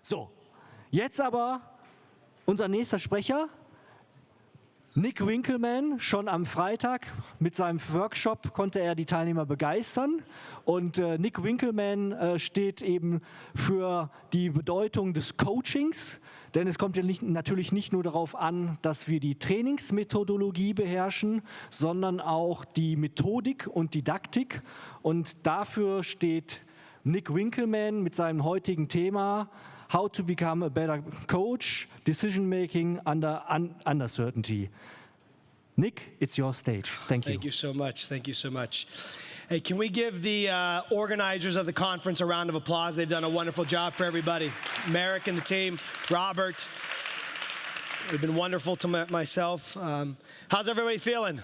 So, jetzt aber unser nächster Sprecher, Nick Winkelman. Schon am Freitag mit seinem Workshop konnte er die Teilnehmer begeistern. Und Nick Winkelman steht eben für die Bedeutung des Coachings. Denn es kommt ja natürlich nicht nur darauf an, dass wir die Trainingsmethodologie beherrschen, sondern auch die Methodik und Didaktik. Und dafür steht Nick Winkelman mit seinem heutigen Thema How to become a better coach, decision making under uncertainty. Nick, it's your stage. Thank you. Thank you so much. Thank you so much. Hey, can we give the organizers of the conference a round of applause? They've done a wonderful job for everybody. Merrick and the team, Robert. They've been wonderful to myself. How's everybody feeling?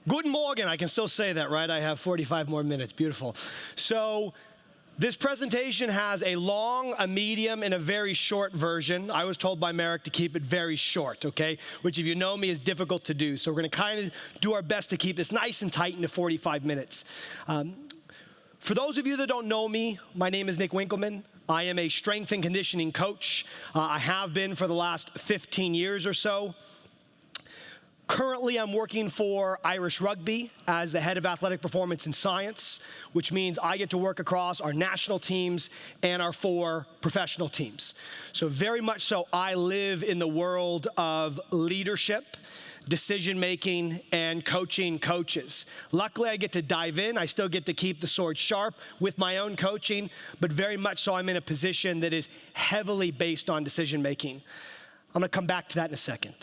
Guten Morgen. I can still say that, right? I have 45 more minutes. Beautiful. So, this presentation has a long, a medium, and a very short version. I was told by Merrick to keep it very short, okay? Which, if you know me, is difficult to do. So we're going to kind of do our best to keep this nice and tight into 45 minutes. For those of you that don't know me, my name is Nick Winkelman. I am a strength and conditioning coach. I have been for the last 15 years or so. Currently, I'm working for Irish Rugby as the head of athletic performance and science, which means I get to work across our national teams and our 4 professional teams. So very much so, I live in the world of leadership, decision-making, and coaching coaches. Luckily, I get to dive in. I still get to keep the sword sharp with my own coaching, but very much so, I'm in a position that is heavily based on decision-making. I'm going to come back to that in a second.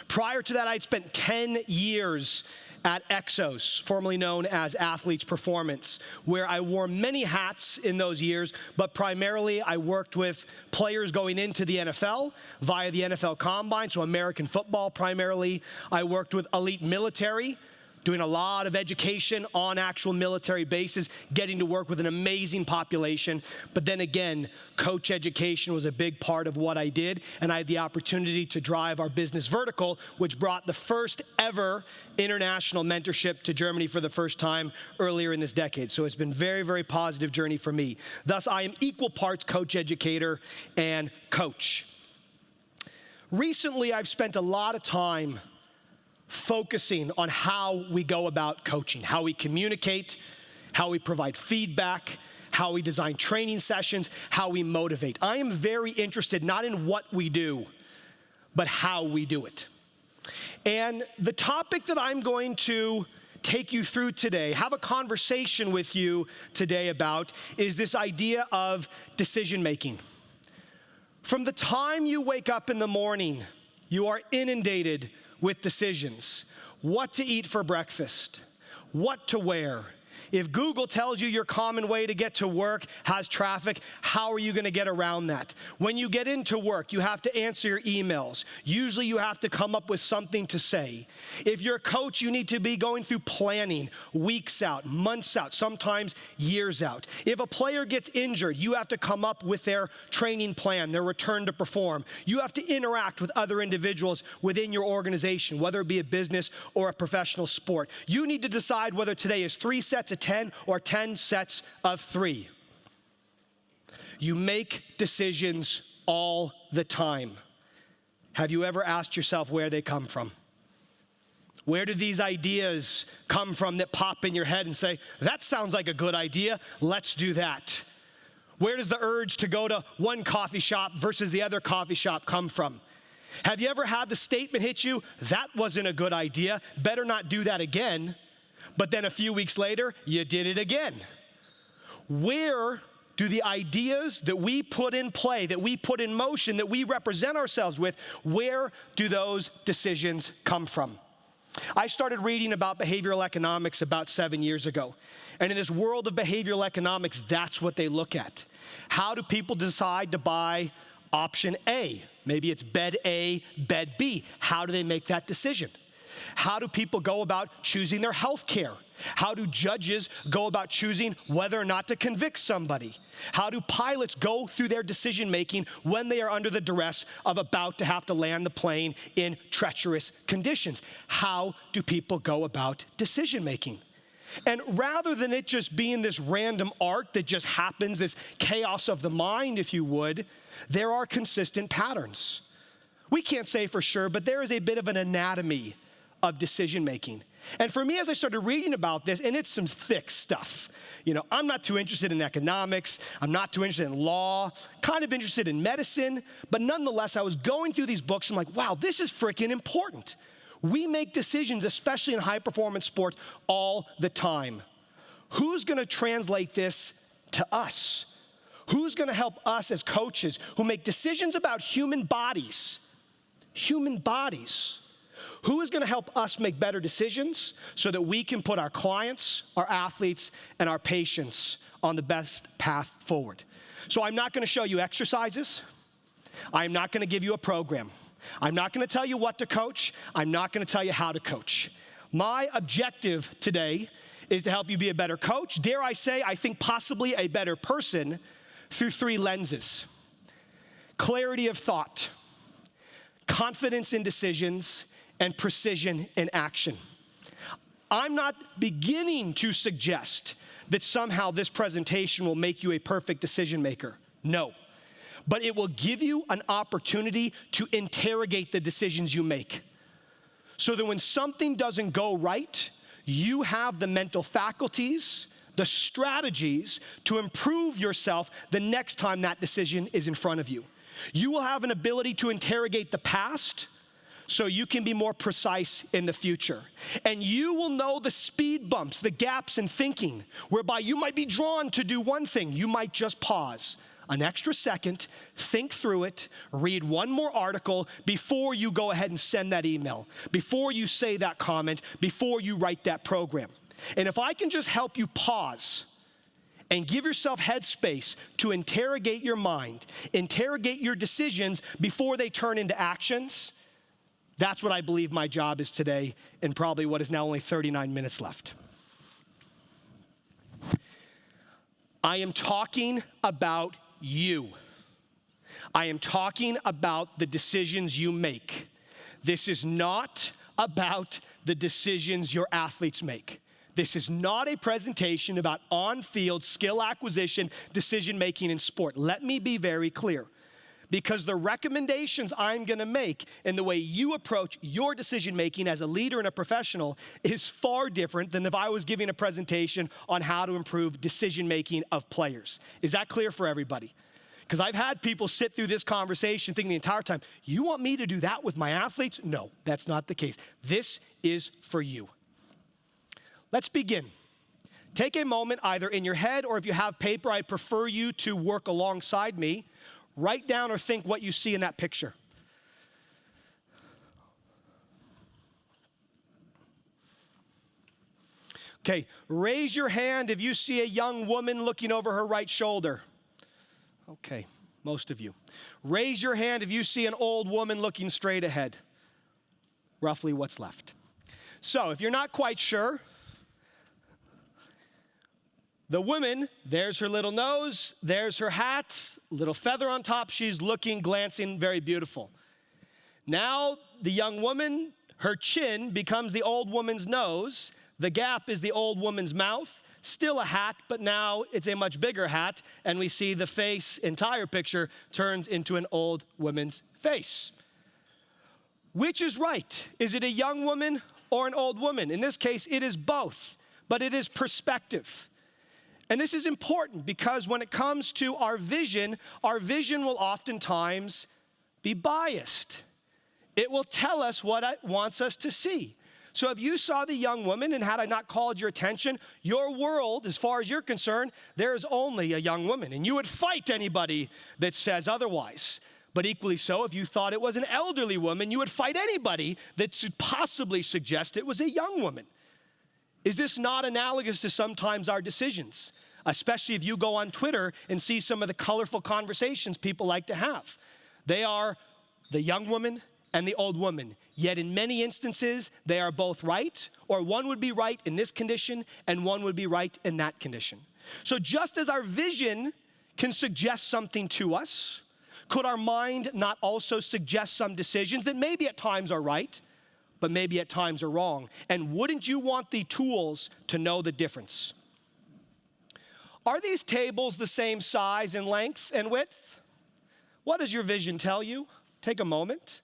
Prior to that, I'd spent 10 years at Exos, formerly known as Athletik-Konferenz, where I wore many hats in those years, but primarily I worked with players going into the NFL via the NFL Combine, so American football primarily. I worked with elite military, doing a lot of education on actual military bases, getting to work with an amazing population. But then again, coach education was a big part of what I did, and I had the opportunity to drive our business vertical, which brought the first ever international mentorship to Germany for the first time earlier in this decade. So it's been a very, very positive journey for me. Thus, I am equal parts coach educator and coach. Recently, I've spent a lot of time focusing on how we go about coaching, how we communicate, how we provide feedback, how we design training sessions, how we motivate. I am very interested not in what we do, but how we do it. And the topic that I'm going to take you through today, have a conversation with you today about, is this idea of decision making. From the time you wake up in the morning, you are inundated with decisions. What to eat for breakfast, what to wear. If Google tells you your common way to get to work has traffic, how are you going to get around that? When you get into work, you have to answer your emails. Usually you have to come up with something to say. If you're a coach, you need to be going through planning weeks out, months out, sometimes years out. If a player gets injured, you have to come up with their training plan, their return to perform. You have to interact with other individuals within your organization, whether it be a business or a professional sport. You need to decide whether today is 3 sets of 10 or 10 sets of 3. You make decisions all the time. Have you ever asked yourself where they come from? Where do these ideas come from that pop in your head and say, that sounds like a good idea, let's do that? Where does the urge to go to one coffee shop versus the other coffee shop come from? Have you ever had the statement hit you, that wasn't a good idea, better not do that again? But then a few weeks later, you did it again. Where do the ideas that we put in play, that we put in motion, that we represent ourselves with, where do those decisions come from? I started reading about behavioral economics about 7 years ago. And in this world of behavioral economics, that's what they look at. How do people decide to buy option A? Maybe it's bed A, bed B. How do they make that decision? How do people go about choosing their health care? How do judges go about choosing whether or not to convict somebody? How do pilots go through their decision making when they are under the duress of about to have to land the plane in treacherous conditions? How do people go about decision making? And rather than it just being this random art that just happens, this chaos of the mind, if you would, there are consistent patterns. We can't say for sure, but there is a bit of an anatomy of decision making. And for me, as I started reading about this, and it's some thick stuff. I'm not too interested in economics. I'm not too interested in law, kind of interested in medicine. But nonetheless, I was going through these books and I'm like, wow, this is freaking important. We make decisions, especially in high-performance sports, all the time. Who's going to translate this to us? Who's going to help us as coaches who make decisions about human bodies? Human bodies. Who is going to help us make better decisions so that we can put our clients, our athletes, and our patients on the best path forward? So I'm not going to show you exercises. I'm not going to give you a program. I'm not going to tell you what to coach. I'm not going to tell you how to coach. My objective today is to help you be a better coach. Dare I say, I think possibly a better person through 3 lenses. Clarity of thought, confidence in decisions, and precision in action. I'm not beginning to suggest that somehow this presentation will make you a perfect decision maker. No. But it will give you an opportunity to interrogate the decisions you make. So that when something doesn't go right, you have the mental faculties, the strategies to improve yourself the next time that decision is in front of you. You will have an ability to interrogate the past so you can be more precise in the future. And you will know the speed bumps, the gaps in thinking, whereby you might be drawn to do one thing. You might just pause an extra second, think through it, read one more article before you go ahead and send that email, before you say that comment, before you write that program. And if I can just help you pause and give yourself headspace to interrogate your mind, interrogate your decisions before they turn into actions, that's what I believe my job is today in probably what is now only 39 minutes left. I am talking about you. I am talking about the decisions you make. This is not about the decisions your athletes make. This is not a presentation about on-field skill acquisition, decision-making in sport. Let me be very clear. Because the recommendations I'm going to make and the way you approach your decision-making as a leader and a professional is far different than if I was giving a presentation on how to improve decision-making of players. Is that clear for everybody? Because I've had people sit through this conversation thinking the entire time, you want me to do that with my athletes? No, that's not the case. This is for you. Let's begin. Take a moment either in your head or if you have paper, I prefer you to work alongside me. Write down or think what you see in that picture. Okay, raise your hand if you see a young woman looking over her right shoulder. Okay, most of you. Raise your hand if you see an old woman looking straight ahead. Roughly what's left. So if you're not quite sure, the woman, there's her little nose, there's her hat, little feather on top. She's looking, glancing, very beautiful. Now, the young woman, her chin becomes the old woman's nose. The gap is the old woman's mouth. Still a hat, but now it's a much bigger hat. And we see the face, entire picture, turns into an old woman's face. Which is right? Is it a young woman or an old woman? In this case, it is both, but it is perspective. And this is important because when it comes to our vision will oftentimes be biased. It will tell us what it wants us to see. So if you saw the young woman and had I not called your attention, your world, as far as you're concerned, there is only a young woman. And you would fight anybody that says otherwise. But equally so, if you thought it was an elderly woman, you would fight anybody that should possibly suggest it was a young woman. Is this not analogous to sometimes our decisions? Especially if you go on Twitter and see some of the colorful conversations people like to have. They are the young woman and the old woman. Yet in many instances, they are both right, or one would be right in this condition and one would be right in that condition. So just as our vision can suggest something to us, could our mind not also suggest some decisions that maybe at times are right, but maybe at times are wrong. And wouldn't you want the tools to know the difference? Are these tables the same size in length and width? What does your vision tell you? Take a moment.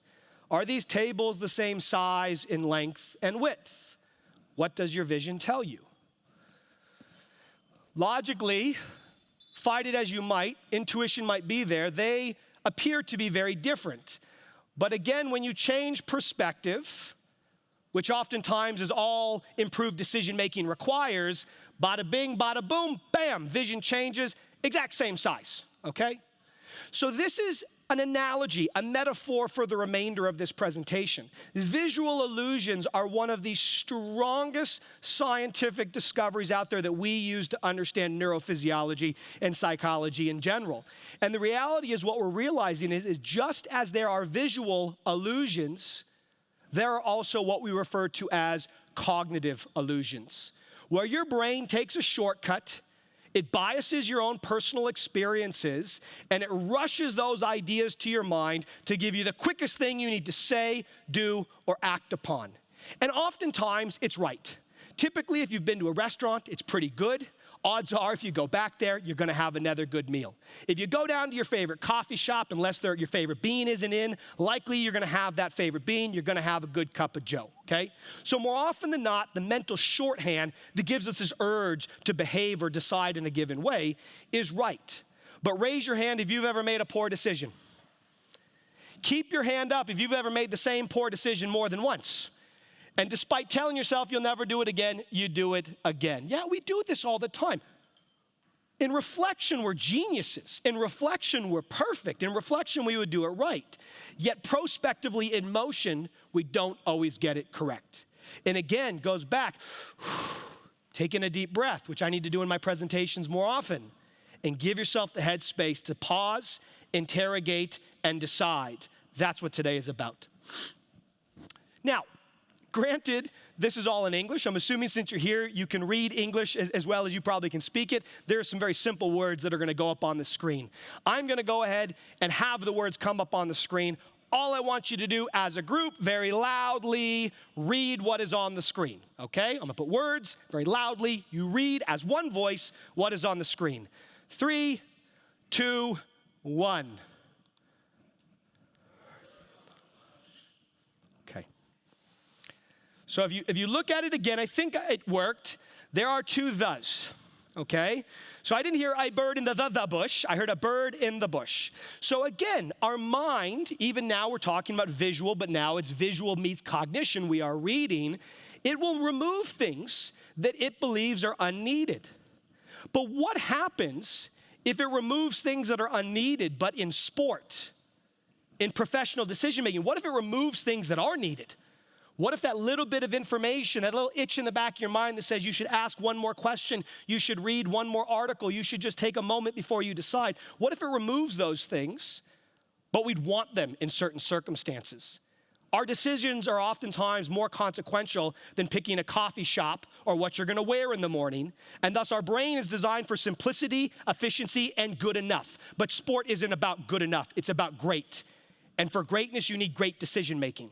Are these tables the same size in length and width? What does your vision tell you? Logically, fight it as you might, intuition might be there, they appear to be very different. But again, when you change perspective, which oftentimes is all improved decision-making requires, bada bing, bada boom, bam, vision changes, exact same size, okay? So this is an analogy, a metaphor for the remainder of this presentation. Visual illusions are one of the strongest scientific discoveries out there that we use to understand neurophysiology and psychology in general. And the reality is what we're realizing is just as there are visual illusions, there are also what we refer to as cognitive illusions, where your brain takes a shortcut, it biases your own personal experiences, and it rushes those ideas to your mind to give you the quickest thing you need to say, do, or act upon. And oftentimes, it's right. Typically, if you've been to a restaurant, it's pretty good. Odds are, if you go back there, you're gonna have another good meal. If you go down to your favorite coffee shop, unless your favorite bean isn't in, likely you're gonna have that favorite bean, you're gonna have a good cup of joe, okay? So more often than not, the mental shorthand that gives us this urge to behave or decide in a given way is right. But raise your hand if you've ever made a poor decision. Keep your hand up if you've ever made the same poor decision more than once. And despite telling yourself you'll never do it again, you do it again. Yeah, we do this all the time. In reflection, we're geniuses. In reflection, we're perfect. In reflection, we would do it right. Yet prospectively in motion, we don't always get it correct. And again, goes back, taking a deep breath, which I need to do in my presentations more often, and give yourself the headspace to pause, interrogate, and decide. That's what today is about. Now, granted, this is all in English. I'm assuming since you're here, you can read English as well as you probably can speak it. There are some very simple words that are gonna go up on the screen. I'm gonna go ahead and have the words come up on the screen. All I want you to do as a group, very loudly, read what is on the screen, okay? I'm gonna put words very loudly. You read as one voice what is on the screen. 3, 2, 1. So if you look at it again, I think it worked. There are 2 thes, okay? So I didn't hear a bird in the bush. I heard a bird in the bush. So again, our mind, even now we're talking about visual, but now it's visual meets cognition. We are reading. It will remove things that it believes are unneeded. But what happens if it removes things that are unneeded, but in sport, in professional decision-making? What if it removes things that are needed? What if that little bit of information, that little itch in the back of your mind that says you should ask one more question, you should read one more article, you should just take a moment before you decide? What if it removes those things, but we'd want them in certain circumstances? Our decisions are oftentimes more consequential than picking a coffee shop or what you're gonna wear in the morning, and thus our brain is designed for simplicity, efficiency, and good enough. But sport isn't about good enough, it's about great. And for greatness, you need great decision making.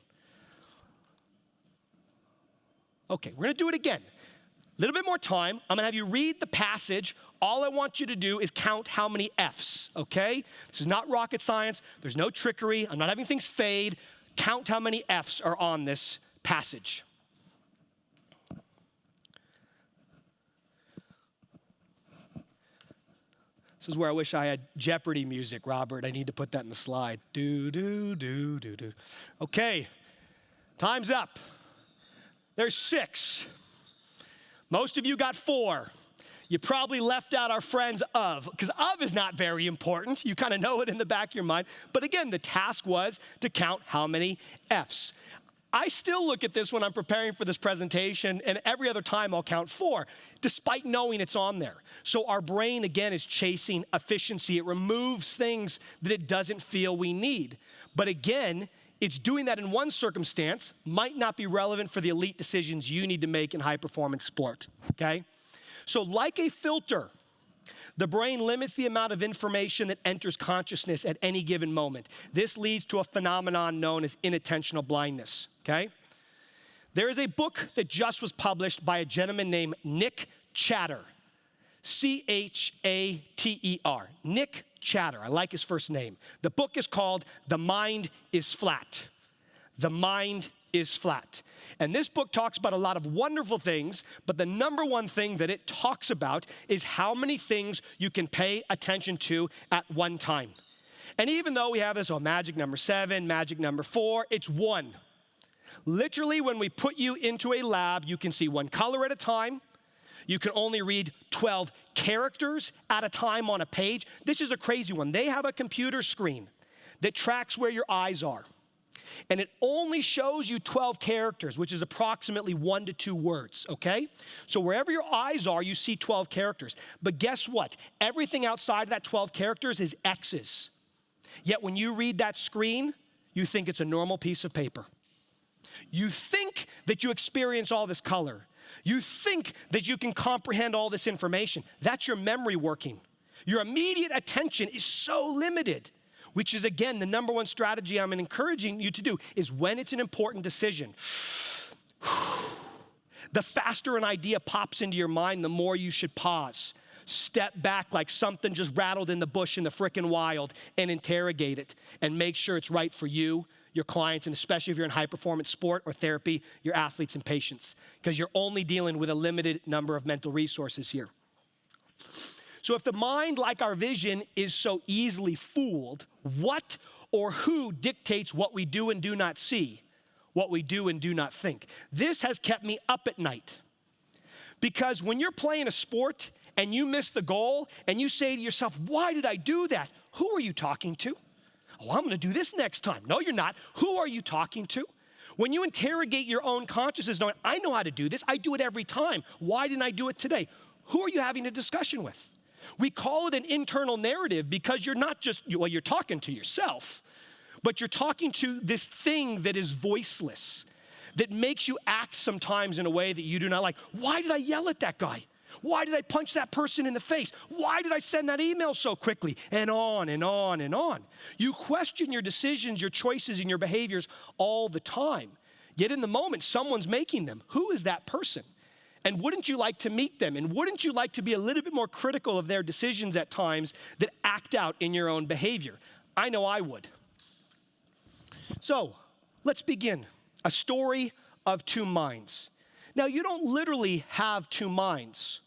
Okay, we're gonna do it again. A little bit more time. I'm gonna have you read the passage. All I want you to do is count how many F's, okay? This is not rocket science. There's no trickery. I'm not having things fade. Count how many F's are on this passage. This is where I wish I had Jeopardy music, Robert. I need to put that in the slide. Do, do, do, do, do. Okay, time's up. There's 6. Most of you got 4. You probably left out our friends of, because of is not very important. You kind of know it in the back of your mind. But again, the task was to count how many F's. I still look at this when I'm preparing for this presentation, and every other time I'll count 4, despite knowing it's on there. So our brain, again, is chasing efficiency. It removes things that it doesn't feel we need. But again, it's doing that in one circumstance, might not be relevant for the elite decisions you need to make in high-performance sport, okay? So like a filter, the brain limits the amount of information that enters consciousness at any given moment. This leads to a phenomenon known as inattentional blindness, okay? There is a book that just was published by a gentleman named Nick Chater. C-H-A-T-E-R. Nick Chater. I like his first name. The book is called The Mind is Flat. The Mind is Flat. And this book talks about a lot of wonderful things, but the number one thing that it talks about is how many things you can pay attention to at one time. And even though we have this, magic number 7, magic number 4, it's 1. Literally, when we put you into a lab, you can see one color at a time. You can only read 12 characters at a time on a page. This is a crazy one. They have a computer screen that tracks where your eyes are. And it only shows you 12 characters, which is approximately 1 to 2 words, okay? So wherever your eyes are, you see 12 characters. But guess what? Everything outside of that 12 characters is X's. Yet when you read that screen, you think it's a normal piece of paper. You think that you experience all this color. You think that you can comprehend all this information. That's your memory working. Your immediate attention is so limited, which is, again, the number one strategy I'm encouraging you to do, is when it's an important decision. The faster an idea pops into your mind, the more you should pause. Step back like something just rattled in the bush in the frickin' wild and interrogate it and make sure it's right for you, your clients, and especially if you're in high-performance sport or therapy, your athletes and patients, because you're only dealing with a limited number of mental resources here. So if the mind, like our vision, is so easily fooled, what or who dictates what we do and do not see, what we do and do not think? This has kept me up at night. Because when you're playing a sport and you miss the goal and you say to yourself, why did I do that? Who are you talking to? Oh, I'm gonna do this next time. No, you're not. Who are you talking to? When you interrogate your own consciousness, knowing, I know how to do this. I do it every time. Why didn't I do it today? Who are you having a discussion with? We call it an internal narrative because you're not just, you're talking to yourself, but you're talking to this thing that is voiceless, that makes you act sometimes in a way that you do not like. Why did I yell at that guy? Why did I punch that person in the face? Why did I send that email so quickly? And on and on and on. You question your decisions, your choices, and your behaviors all the time. Yet in the moment, someone's making them. Who is that person? And wouldn't you like to meet them? And wouldn't you like to be a little bit more critical of their decisions at times that act out in your own behavior? I know I would. So let's begin. A story of two minds. Now, you don't literally have two minds,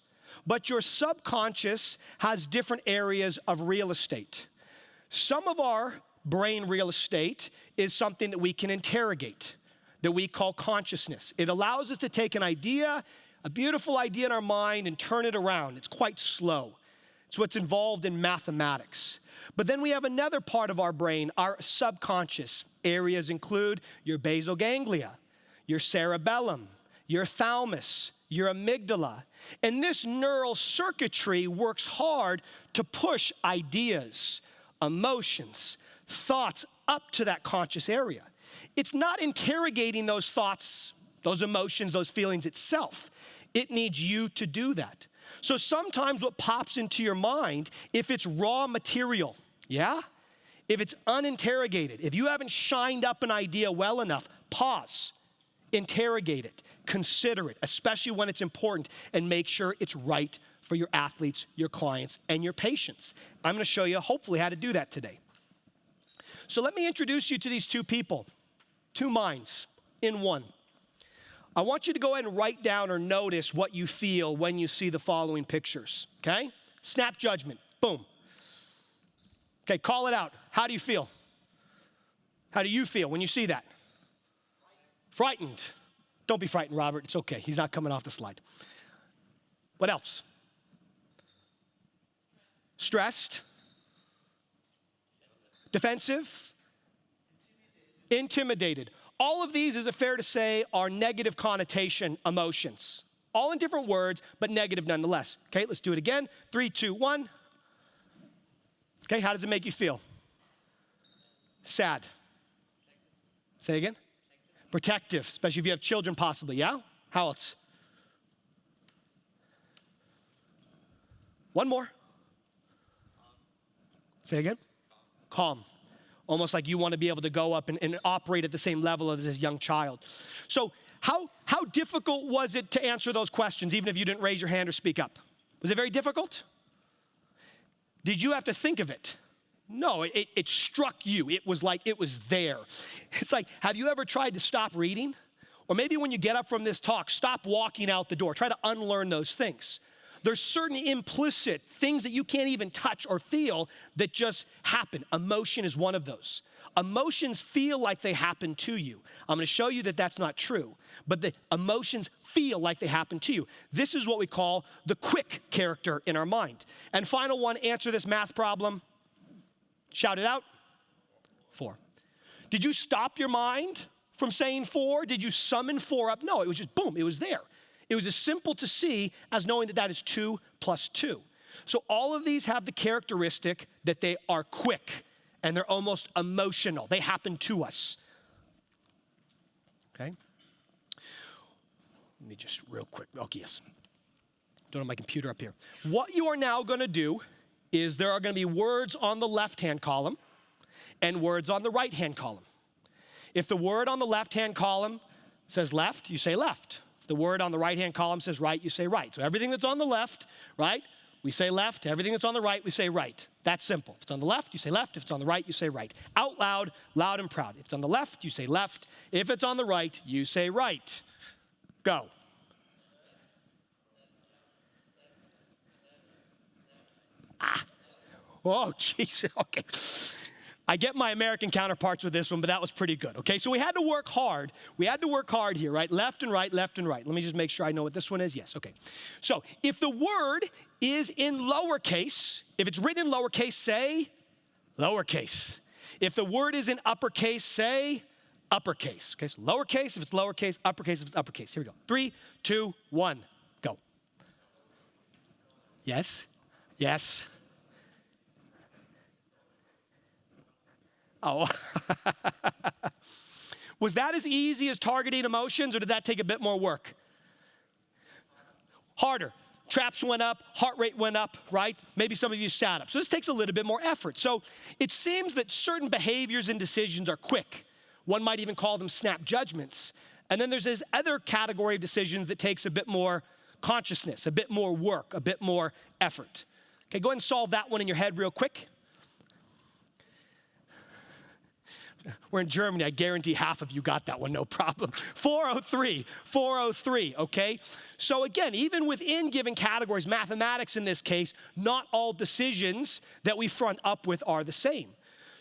but your subconscious has different areas of real estate. Some of our brain real estate is something that we can interrogate, that we call consciousness. It allows us to take an idea, a beautiful idea in our mind, and turn it around. It's quite slow. It's what's involved in mathematics. But then we have another part of our brain, our subconscious. Areas include your basal ganglia, your cerebellum, your thalamus, your amygdala. And this neural circuitry works hard to push ideas, emotions, thoughts up to that conscious area. It's not interrogating those thoughts, those emotions, those feelings itself. It needs you to do that. So sometimes what pops into your mind, if it's raw material, if it's uninterrogated, if you haven't shined up an idea well enough, pause, interrogate it, consider it, especially when it's important, and make sure it's right for your athletes, your clients, and your patients. I'm gonna show you, hopefully, how to do that today. So let me introduce you to these two people, two minds in one. I want you to go ahead and write down or notice what you feel when you see the following pictures, okay? Snap judgment, boom. Okay, call it out. How do you feel? How do you feel when you see that? Frightened. Don't be frightened, Robert. It's okay. He's not coming off the slide. What else? Stressed. Defensive. Intimidated. All of these, is it fair to say, are negative connotation emotions. All in different words, but negative nonetheless. Okay, let's do it again. 3, 2, 1. Okay, how does it make you feel? Sad. Say again? Protective, especially if you have children possibly, yeah? How else? One more. Say again? Calm. Almost like you want to be able to go up and operate at the same level as this young child. So How difficult was it to answer those questions, even if you didn't raise your hand or speak up? Was it very difficult? Did you have to think of it? No, it struck you. It was like it was there. It's like, have you ever tried to stop reading? Or maybe when you get up from this talk, stop walking out the door. Try to unlearn those things. There's certain implicit things that you can't even touch or feel that just happen. Emotion is one of those. Emotions feel like they happen to you. I'm going to show you that that's not true, but the emotions feel like they happen to you. This is what we call the quick character in our mind. And final one, answer this math problem. Shout it out. 4. Did you stop your mind from saying 4? Did you summon 4 up? No, it was just boom, it was there. It was as simple to see as knowing that that is 2 plus 2. So all of these have the characteristic that they are quick and they're almost emotional. They happen to us. Okay? Let me just real quick. Okay, yes. Don't have my computer up here. What you are now going to do is there are going to be words on the left-hand column and words on the right-hand column. If the word on the left-hand column says left, you say left. If the word on the right-hand column says right, you say right. So everything that's on the left, right, we say left. Everything that's on the right, we say right. That's simple. If it's on the left, you say left. If it's on the right, you say right. Out loud, loud and proud. If it's on the left, you say left. If it's on the right, you say right. Go. Oh, jeez. Okay. I get my American counterparts with this one, but that was pretty good. Okay, so we had to work hard. We had to work hard here, right? Left and right, left and right. Let me just make sure I know what this one is. Yes, okay. So if the word is in lowercase, if it's written in lowercase, say lowercase. If the word is in uppercase, say uppercase. Okay, so lowercase if it's lowercase, uppercase if it's uppercase. Here we go. 3, 2, 1, go. Yes, yes. Oh, was that as easy as targeting emotions, or did that take a bit more work? Harder. Traps went up, heart rate went up, right? Maybe some of you sat up. So this takes a little bit more effort. So it seems that certain behaviors and decisions are quick. One might even call them snap judgments. And then there's this other category of decisions that takes a bit more consciousness, a bit more work, a bit more effort. Okay, go ahead and solve that one in your head real quick. We're in Germany. I guarantee half of you got that one, no problem. 403, okay? So again, even within given categories, mathematics in this case, not all decisions that we front up with are the same.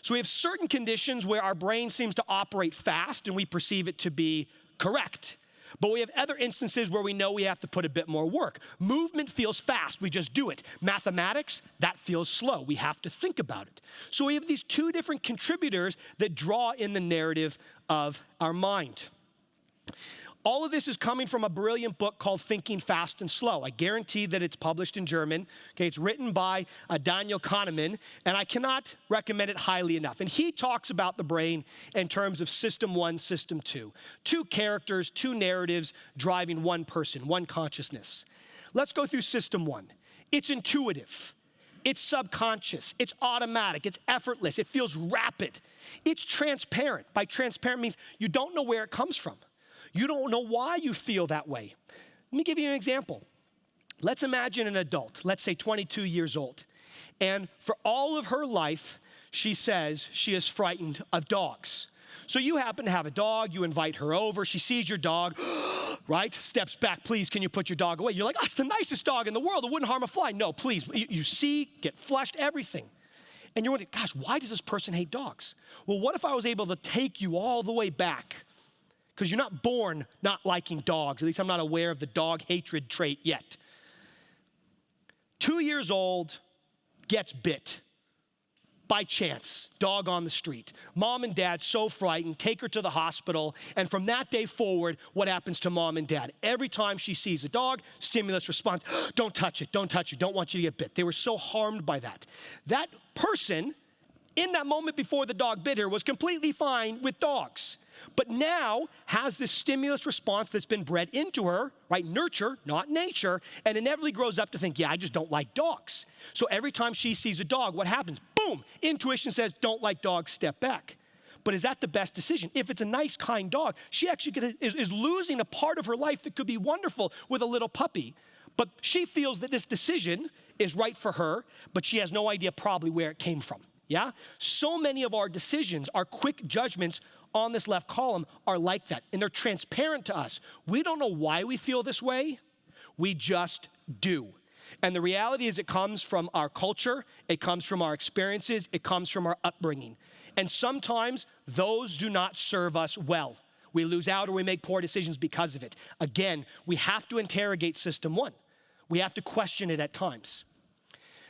So we have certain conditions where our brain seems to operate fast and we perceive it to be correct. But we have other instances where we know we have to put a bit more work. Movement feels fast, we just do it. Mathematics, that feels slow, we have to think about it. So we have these two different contributors that draw in the narrative of our mind. All of this is coming from a brilliant book called Thinking Fast and Slow. I guarantee that it's published in German. Okay, it's written by Daniel Kahneman, and I cannot recommend it highly enough. And he talks about the brain in terms of system 1, system 2. 2 characters, 2 narratives driving one person, one consciousness. Let's go through system 1. It's intuitive. It's subconscious. It's automatic. It's effortless. It feels rapid. It's transparent. By transparent means you don't know where it comes from. You don't know why you feel that way. Let me give you an example. Let's imagine an adult, let's say 22 years old. And for all of her life, she says she is frightened of dogs. So you happen to have a dog, you invite her over, she sees your dog, right? Steps back, please, can you put your dog away? You're like, oh, it's the nicest dog in the world, it wouldn't harm a fly. No, please, you see, get flushed, everything. And you're wondering, gosh, why does this person hate dogs? Well, what if I was able to take you all the way back? Because you're not born not liking dogs. At least I'm not aware of the dog hatred trait yet. 2 years old, gets bit. By chance, dog on the street. Mom and dad so frightened, take her to the hospital. And from that day forward, what happens to mom and dad? Every time she sees a dog, stimulus response, don't touch it, don't want you to get bit. They were so harmed by that. That person, in that moment before the dog bit her, was completely fine with dogs. But now has this stimulus response that's been bred into her, right? Nurture, not nature, and inevitably grows up to think, yeah, I just don't like dogs. So every time she sees a dog, what happens? Boom, intuition says, don't like dogs, step back. but is that the best decision? If it's a nice, kind dog, she actually is losing a part of her life that could be wonderful with a little puppy. But she feels that this decision is right for her, but she has no idea probably where it came from, yeah? So many of our decisions, our quick judgments on this left column are like that, and they're transparent to us. We don't know why we feel this way. We just do. And the reality is it comes from our culture, it comes from our experiences, it comes from our upbringing. And sometimes those do not serve us well. We lose out or we make poor decisions because of it. Again, we have to interrogate system one. We have to question it at times.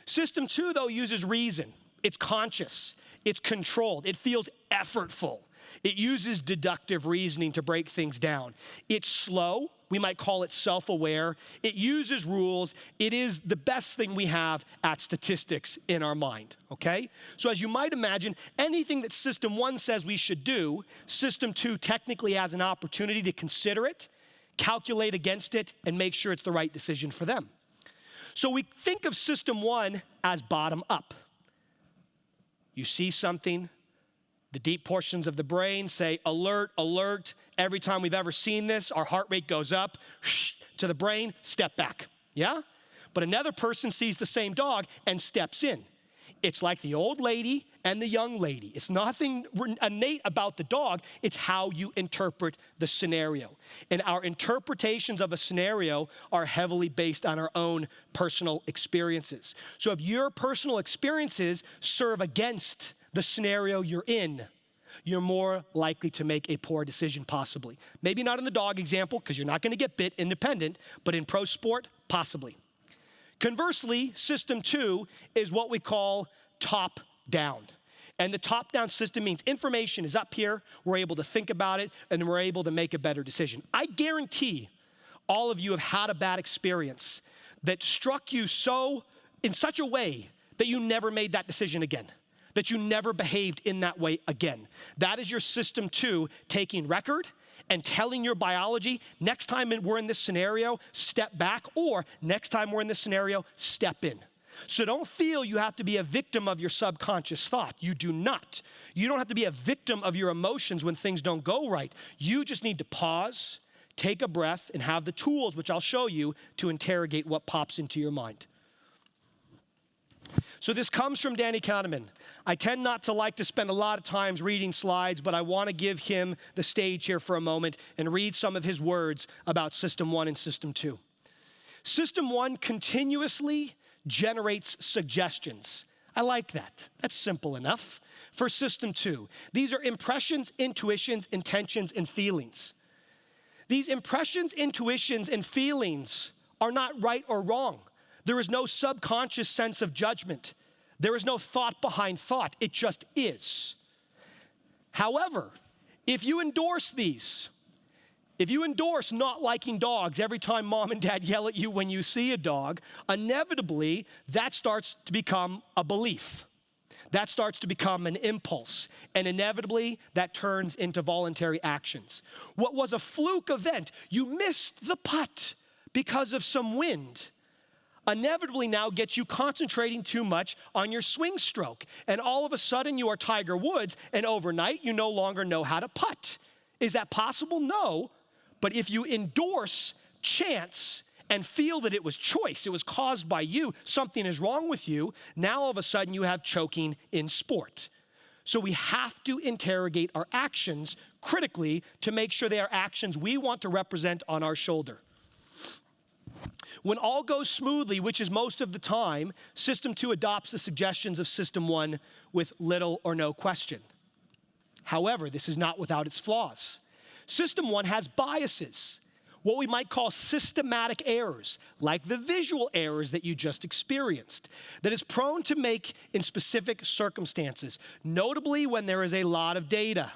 System two, though, uses reason. It's conscious. It's controlled. It feels effortful. It uses deductive reasoning to break things down. It's slow. We might call it self-aware. It uses rules. It is the best thing we have at statistics in our mind, okay? So as you might imagine, anything that system one says we should do, system two technically has an opportunity to consider it, calculate against it, and make sure it's the right decision for them. So we think of system one as bottom up. You see something, the deep portions of the brain say, alert, alert. Every time we've ever seen this, our heart rate goes up to the brain, step back, yeah? But another person sees the same dog and steps in. It's like the old lady and the young lady. It's nothing innate about the dog. It's how you interpret the scenario. And our interpretations of a scenario are heavily based on our own personal experiences. So if your personal experiences serve against the scenario you're in, you're more likely to make a poor decision possibly. Maybe not in the dog example, because you're not going to get bit independent, but in pro sport, possibly. Conversely, system two is what we call top-down. And the top-down system means information is up here, we're able to think about it, and we're able to make a better decision. I guarantee all of you have had a bad experience that struck you in such a way that you never made that decision again, that you never behaved in that way again. That is your system two taking record and telling your biology, next time we're in this scenario, step back, or next time we're in this scenario, step in. So don't feel you have to be a victim of your subconscious thought. You do not. You don't have to be a victim of your emotions when things don't go right. You just need to pause, take a breath, and have the tools, which I'll show you, to interrogate what pops into your mind. So this comes from Danny Kahneman. I tend not to like to spend a lot of time reading slides, but I want to give him the stage here for a moment and read some of his words about system one and system two. System one continuously generates suggestions. I like that. That's simple enough. For system two, these are impressions, intuitions, intentions, and feelings. These impressions, intuitions, and feelings are not right or wrong. There is no subconscious sense of judgment. There is no thought behind thought. It just is. However, if you endorse these, if you endorse not liking dogs every time mom and dad yell at you when you see a dog, inevitably that starts to become a belief. That starts to become an impulse, and inevitably that turns into voluntary actions. What was a fluke event, you missed the putt because of some wind, inevitably now gets you concentrating too much on your swing stroke. And all of a sudden you are Tiger Woods, and overnight you no longer know how to putt. Is that possible? No. But if you endorse chance and feel that it was choice, it was caused by you, something is wrong with you, now all of a sudden you have choking in sport. So we have to interrogate our actions critically to make sure they are actions we want to represent on our shoulder. When all goes smoothly, which is most of the time, system two adopts the suggestions of system one with little or no question. However, this is not without its flaws. System one has biases, what we might call systematic errors, like the visual errors that you just experienced, that is prone to make in specific circumstances, notably when there is a lot of data.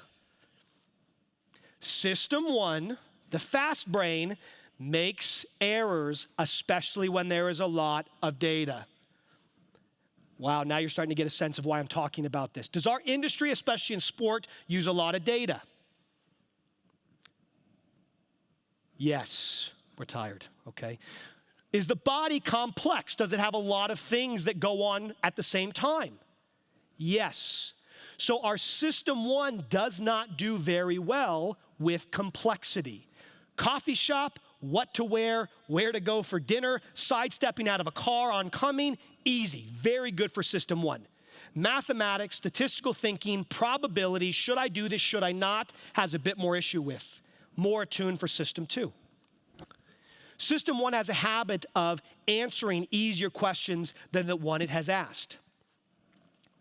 System one, the fast brain, makes errors, especially when there is a lot of data. Wow, now you're starting to get a sense of why I'm talking about this. Does our industry, especially in sport, use a lot of data? Yes, we're tired, okay. Is the body complex? Does it have a lot of things that go on at the same time? Yes. So our system one does not do very well with complexity. Coffee shop, what to wear, where to go for dinner, sidestepping out of a car, oncoming, easy, very good for system one. Mathematics, statistical thinking, probability, should I do this, should I not, has a bit more issue with. More attuned for system two. System one has a habit of answering easier questions than the one it has asked.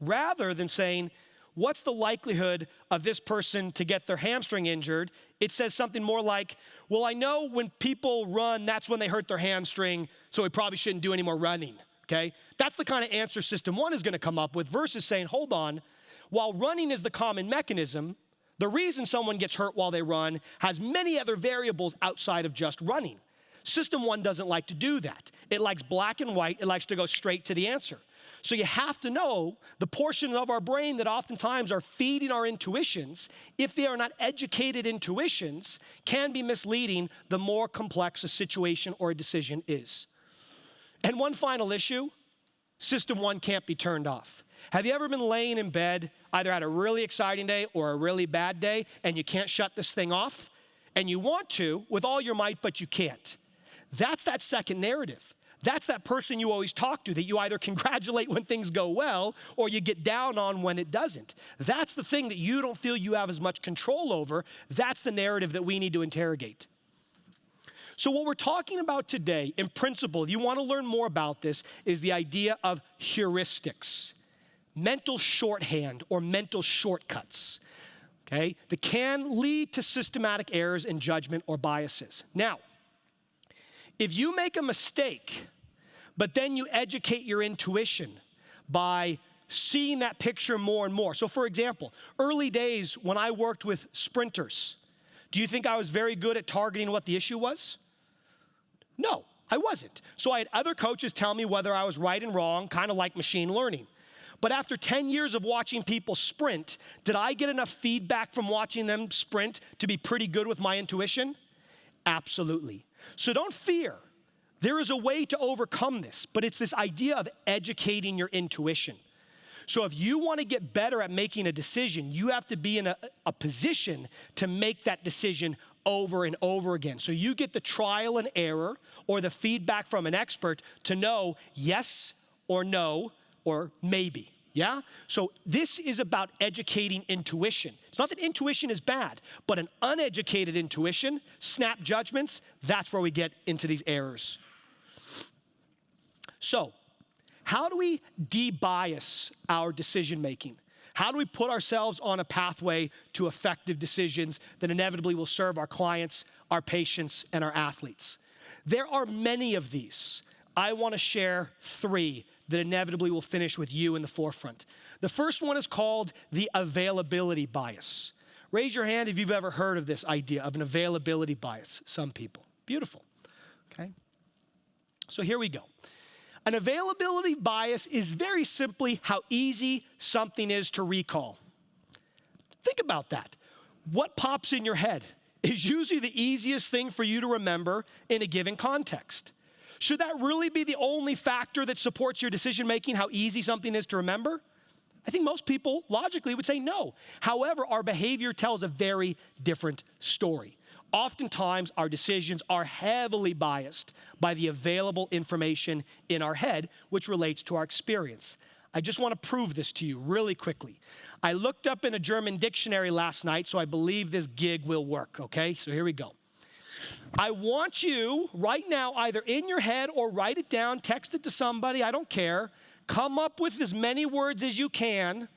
Rather than saying, what's the likelihood of this person to get their hamstring injured? It says something more like, well, I know when people run, that's when they hurt their hamstring, so we probably shouldn't do any more running, okay? That's the kind of answer system one is gonna come up with versus saying, hold on, while running is the common mechanism, the reason someone gets hurt while they run has many other variables outside of just running. System one doesn't like to do that. It likes black and white, it likes to go straight to the answer. So you have to know the portions of our brain that oftentimes are feeding our intuitions, if they are not educated intuitions, can be misleading the more complex a situation or a decision is. And one final issue, system one can't be turned off. Have you ever been laying in bed, either had a really exciting day or a really bad day, and you can't shut this thing off? And you want to with all your might, but you can't. That's that second narrative. That's that person you always talk to that you either congratulate when things go well or you get down on when it doesn't. That's the thing that you don't feel you have as much control over. That's the narrative that we need to interrogate. So what we're talking about today, in principle, if you want to learn more about this, is the idea of heuristics, mental shorthand or mental shortcuts, okay, that can lead to systematic errors in judgment or biases. Now, if you make a mistake, but then you educate your intuition by seeing that picture more and more. So for example, early days when I worked with sprinters, do you think I was very good at targeting what the issue was? No, I wasn't. So I had other coaches tell me whether I was right and wrong, kind of like machine learning. But after 10 years of watching people sprint, did I get enough feedback from watching them sprint to be pretty good with my intuition? Absolutely. So don't fear. There is a way to overcome this, but it's this idea of educating your intuition. So if you want to get better at making a decision, you have to be in a position to make that decision over and over again. So you get the trial and error or the feedback from an expert to know yes or no or maybe. Yeah? So this is about educating intuition. It's not that intuition is bad, but an uneducated intuition, snap judgments, that's where we get into these errors. So, how do we de-bias our decision making? How do we put ourselves on a pathway to effective decisions that inevitably will serve our clients, our patients, and our athletes? There are many of these. I want to share 3 that inevitably will finish with you in the forefront. The first one is called the availability bias. Raise your hand if you've ever heard of this idea of an availability bias. Some people. Beautiful. Okay? So here we go. An availability bias is very simply how easy something is to recall. Think about that. What pops in your head is usually the easiest thing for you to remember in a given context. Should that really be the only factor that supports your decision-making, how easy something is to remember? I think most people logically would say no. However, our behavior tells a very different story. Oftentimes, our decisions are heavily biased by the available information in our head, which relates to our experience. I just want to prove this to you really quickly. I looked up in a German dictionary last night, so I believe this gig will work, okay? So here we go. I want you right now, either in your head or write it down, text it to somebody, I don't care. Come up with as many words as you can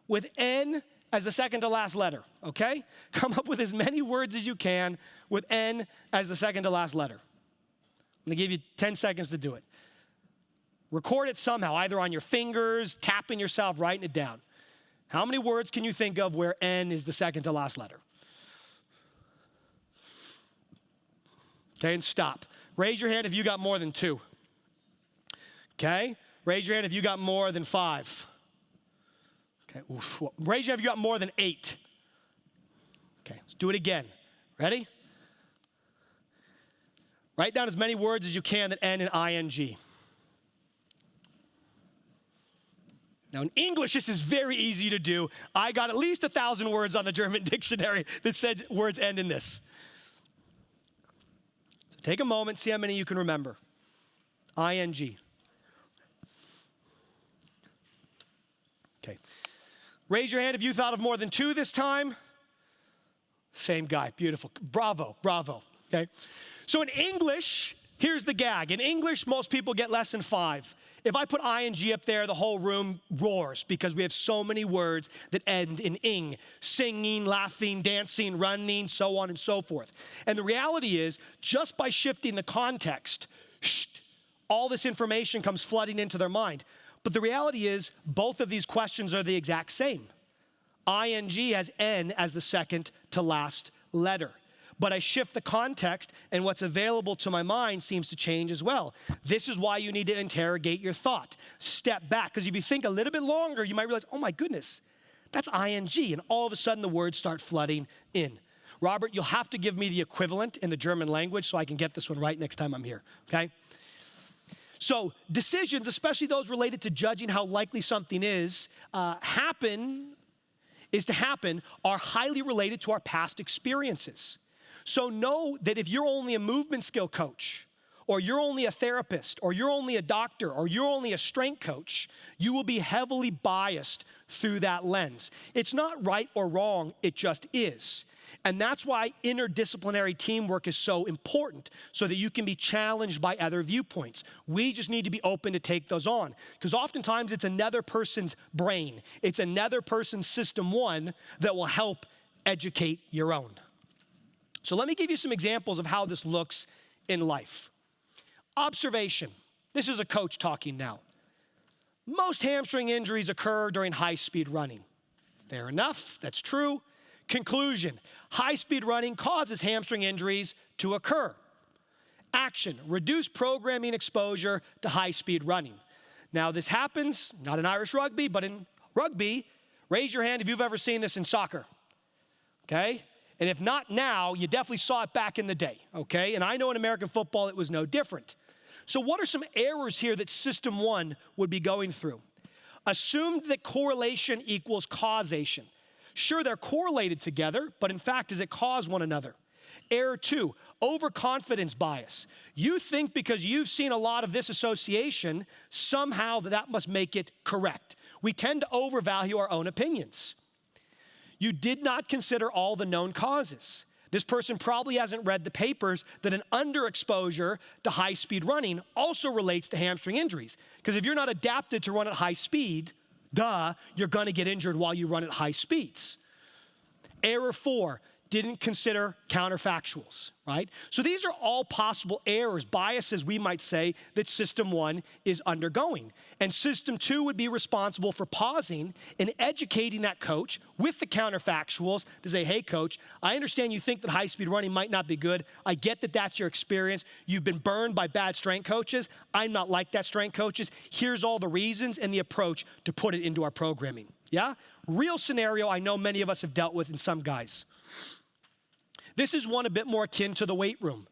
with N as the second to last letter, okay? Come up with as many words as you can with N as the second to last letter. I'm gonna give you 10 seconds to do it. Record it somehow, either on your fingers, tapping yourself, writing it down. How many words can you think of where N is the second to last letter? Okay, and stop. Raise your hand if you got more than 2. Okay? Raise your hand if you got more than 5. Okay, oof. Raise your hand if you got more than 8. Okay, let's do it again. Ready? Write down as many words as you can that end in ing. Now, in English, this is very easy to do. I got at least 1,000 words on the German dictionary that said words end in this. So take a moment, see how many you can remember. ING. Okay. Raise your hand if you thought of more than 2 this time. Same guy, beautiful. Bravo, bravo, okay? So in English, here's the gag. In English, most people get less than 5. If I put ing up there, the whole room roars because we have so many words that end in ing. Singing, laughing, dancing, running, so on and so forth. And the reality is, just by shifting the context, all this information comes flooding into their mind. But the reality is, both of these questions are the exact same. ING has N as the second to last letter. But I shift the context, and what's available to my mind seems to change as well. This is why you need to interrogate your thought. Step back, because if you think a little bit longer, you might realize, oh my goodness, that's ING, and all of a sudden the words start flooding in. Robert, you'll have to give me the equivalent in the German language so I can get this one right next time I'm here, okay? So decisions, especially those related to judging how likely something is, are highly related to our past experiences. So know that if you're only a movement skill coach, or you're only a therapist, or you're only a doctor, or you're only a strength coach, you will be heavily biased through that lens. It's not right or wrong, it just is. And that's why interdisciplinary teamwork is so important, so that you can be challenged by other viewpoints. We just need to be open to take those on, because oftentimes it's another person's brain, it's another person's system one that will help educate your own. So let me give you some examples of how this looks in life. Observation. This is a coach talking now. Most hamstring injuries occur during high-speed running. Fair enough, that's true. Conclusion. High-speed running causes hamstring injuries to occur. Action. Reduce programming exposure to high-speed running. Now this happens, not in Irish rugby, but in rugby. Raise your hand if you've ever seen this in soccer. Okay? And if not now, you definitely saw it back in the day, okay? And I know in American football it was no different. So what are some errors here that system one would be going through? Assume that correlation equals causation. Sure, they're correlated together, but in fact, does it cause one another? Error 2, overconfidence bias. You think because you've seen a lot of this association, somehow that must make it correct. We tend to overvalue our own opinions. You did not consider all the known causes. This person probably hasn't read the papers that an underexposure to high-speed running also relates to hamstring injuries. Because if you're not adapted to run at high speed, you're going to get injured while you run at high speeds. Error 4, didn't consider counterfactuals, right? So these are all possible errors, biases, we might say, that system one is undergoing. And system two would be responsible for pausing and educating that coach with the counterfactuals to say, hey, coach, I understand you think that high-speed running might not be good. I get that that's your experience. You've been burned by bad strength coaches. I'm not like that strength coaches. Here's all the reasons and the approach to put it into our programming, yeah? Real scenario I know many of us have dealt with in some guys. This is one a bit more akin to the weight room.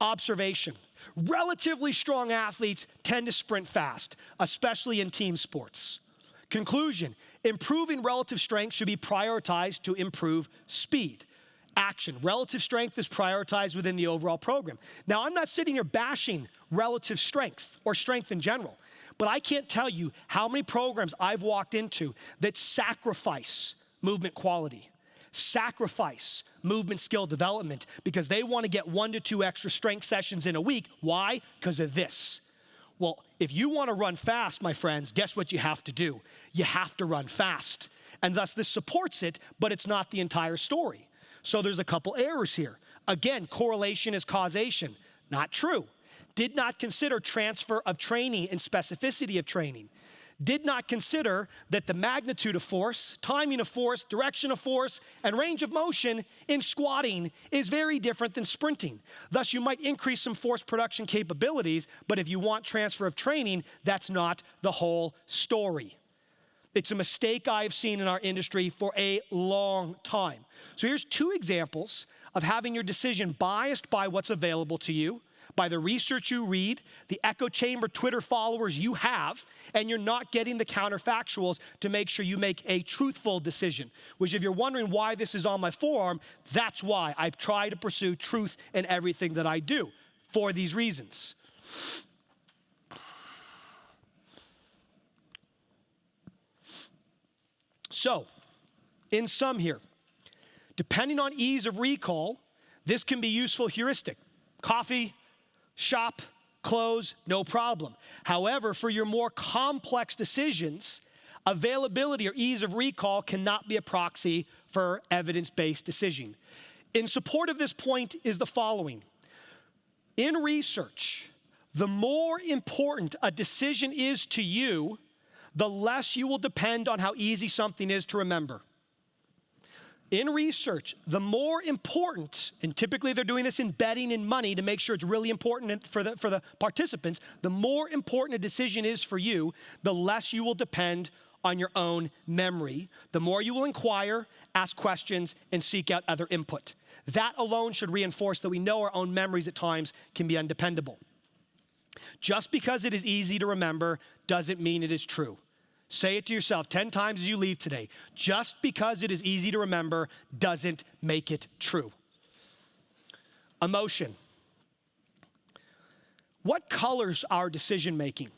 Observation. Relatively strong athletes tend to sprint fast, especially in team sports. Conclusion. Improving relative strength should be prioritized to improve speed. Action. Relative strength is prioritized within the overall program. Now, I'm not sitting here bashing relative strength or strength in general, but I can't tell you how many programs I've walked into that sacrifice movement quality, sacrifice movement skill development because they want to get 1 to 2 extra strength sessions in a week. Why? Because of this. Well, if you want to run fast, my friends, guess what you have to do? You have to run fast. And thus this supports it, but it's not the entire story. So there's a couple errors here. Again, correlation is causation. Not true. Did not consider transfer of training and specificity of training. Did not consider that the magnitude of force, timing of force, direction of force, and range of motion in squatting is very different than sprinting. Thus, you might increase some force production capabilities, but if you want transfer of training, that's not the whole story. It's a mistake I've seen in our industry for a long time. So here's 2 examples of having your decision biased by what's available to you, by the research you read, the echo chamber Twitter followers you have, and you're not getting the counterfactuals to make sure you make a truthful decision. Which, if you're wondering why this is on my forearm, that's why I try to pursue truth in everything that I do, for these reasons. So, in sum here, depending on ease of recall, this can be useful heuristic. Coffee, shop, clothes, no problem. However, for your more complex decisions, availability or ease of recall cannot be a proxy for evidence-based decision. In support of this point is the following. In research, the more important a decision is to you, the less you will depend on how easy something is to remember. In research, the more important, and typically they're doing this in betting and money to make sure it's really important for the participants, the more important a decision is for you, the less you will depend on your own memory. The more you will inquire, ask questions, and seek out other input. That alone should reinforce that we know our own memories at times can be undependable. Just because it is easy to remember doesn't mean it is true. Say it to yourself 10 times as you leave today. Just because it is easy to remember doesn't make it true. Emotion. What colors our decision making?